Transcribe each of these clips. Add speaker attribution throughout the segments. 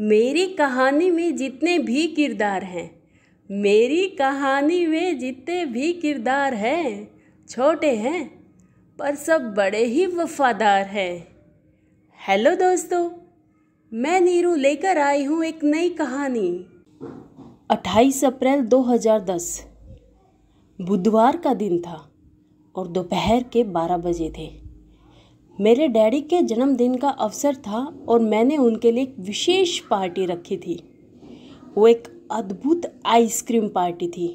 Speaker 1: मेरी कहानी में जितने भी किरदार हैं, मेरी कहानी में जितने भी किरदार हैं, छोटे हैं पर सब बड़े ही वफादार हैं। हेलो दोस्तों, मैं नीरू लेकर आई हूँ एक नई कहानी। 28 अप्रैल 2010 बुधवार का दिन था और दोपहर के 12 बजे थे। मेरे डैडी के जन्मदिन का अवसर था और मैंने उनके लिए एक विशेष पार्टी रखी थी। वो एक अद्भुत आइसक्रीम पार्टी थी।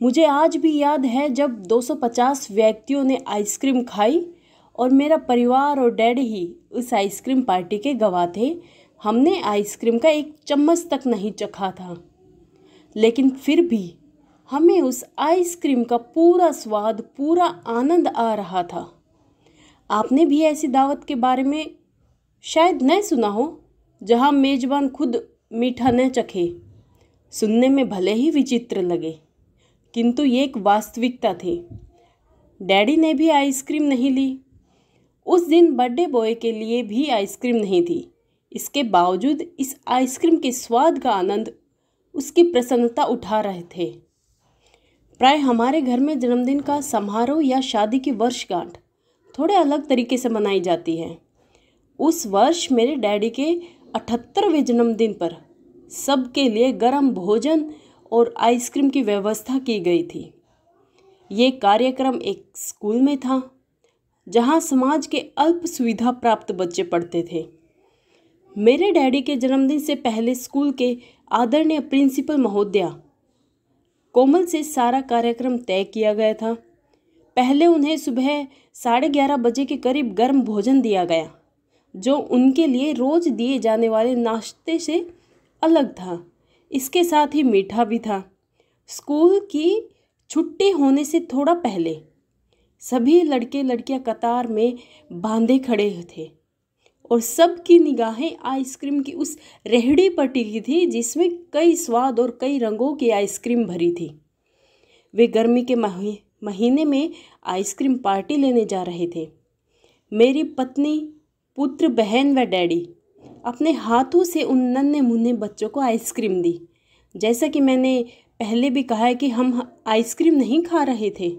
Speaker 1: मुझे आज भी याद है जब 250 व्यक्तियों ने आइसक्रीम खाई और मेरा परिवार और डैडी ही उस आइसक्रीम पार्टी के गवाह थे। हमने आइसक्रीम का एक चम्मच तक नहीं चखा था, लेकिन फिर भी हमें उस आइसक्रीम का पूरा स्वाद, पूरा आनंद आ रहा था। आपने भी ऐसी दावत के बारे में शायद न सुना हो, जहां मेज़बान खुद मीठा न चखे। सुनने में भले ही विचित्र लगे, किंतु ये एक वास्तविकता थी। डैडी ने भी आइसक्रीम नहीं ली। उस दिन बर्थडे बॉय के लिए भी आइसक्रीम नहीं थी। इसके बावजूद इस आइसक्रीम के स्वाद का आनंद, उसकी प्रसन्नता उठा रहे थे। प्राय हमारे घर में जन्मदिन का समारोह या शादी की वर्षगांठ थोड़े अलग तरीके से मनाई जाती है। उस वर्ष मेरे डैडी के 78वें जन्मदिन पर सबके लिए गर्म भोजन और आइसक्रीम की व्यवस्था की गई थी। ये कार्यक्रम एक स्कूल में था, जहां समाज के अल्प सुविधा प्राप्त बच्चे पढ़ते थे। मेरे डैडी के जन्मदिन से पहले स्कूल के आदरणीय प्रिंसिपल महोदया कोमल से सारा कार्यक्रम तय किया गया था। पहले उन्हें सुबह 11:30 बजे के करीब गर्म भोजन दिया गया, जो उनके लिए रोज़ दिए जाने वाले नाश्ते से अलग था। इसके साथ ही मीठा भी था। स्कूल की छुट्टी होने से थोड़ा पहले सभी लड़के लड़कियां कतार में बांधे खड़े थे और सबकी निगाहें आइसक्रीम की उस रेहड़ी पर टिकी थी, जिसमें कई स्वाद और कई रंगों की आइसक्रीम भरी थी। वे गर्मी के महीने में आइसक्रीम पार्टी लेने जा रहे थे। मेरी पत्नी, पुत्र, बहन व डैडी अपने हाथों से उन नन्हे मुन्ने बच्चों को आइसक्रीम दी। जैसा कि मैंने पहले भी कहा है कि हम आइसक्रीम नहीं खा रहे थे,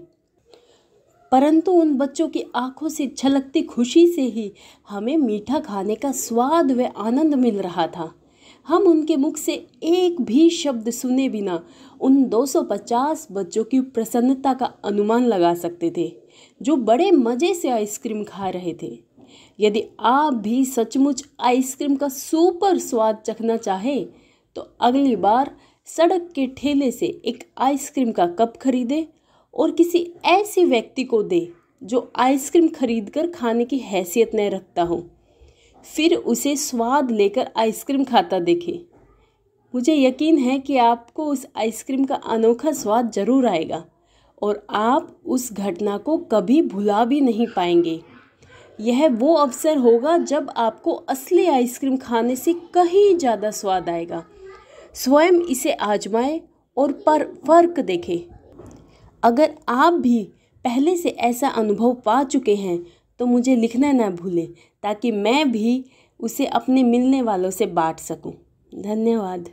Speaker 1: परंतु उन बच्चों की आंखों से छलकती खुशी से ही हमें मीठा खाने का स्वाद व आनंद मिल रहा था। हम उनके मुख से एक भी शब्द सुने बिना उन 250 बच्चों की प्रसन्नता का अनुमान लगा सकते थे, जो बड़े मज़े से आइसक्रीम खा रहे थे। यदि आप भी सचमुच आइसक्रीम का सुपर स्वाद चखना चाहें, तो अगली बार सड़क के ठेले से एक आइसक्रीम का कप खरीदें और किसी ऐसे व्यक्ति को दे जो आइसक्रीम खरीदकर खाने की हैसियत न रखता हो। फिर उसे स्वाद लेकर आइसक्रीम खाता देखें। मुझे यकीन है कि आपको उस आइसक्रीम का अनोखा स्वाद जरूर आएगा और आप उस घटना को कभी भुला भी नहीं पाएंगे। यह वो अवसर होगा जब आपको असली आइसक्रीम खाने से कहीं ज़्यादा स्वाद आएगा। स्वयं इसे आजमाएं और फर्क देखें। अगर आप भी पहले से ऐसा अनुभव पा चुके हैं तो मुझे लिखना ना भूलें, ताकि मैं भी उसे अपने मिलने वालों से बांट सकूं। धन्यवाद।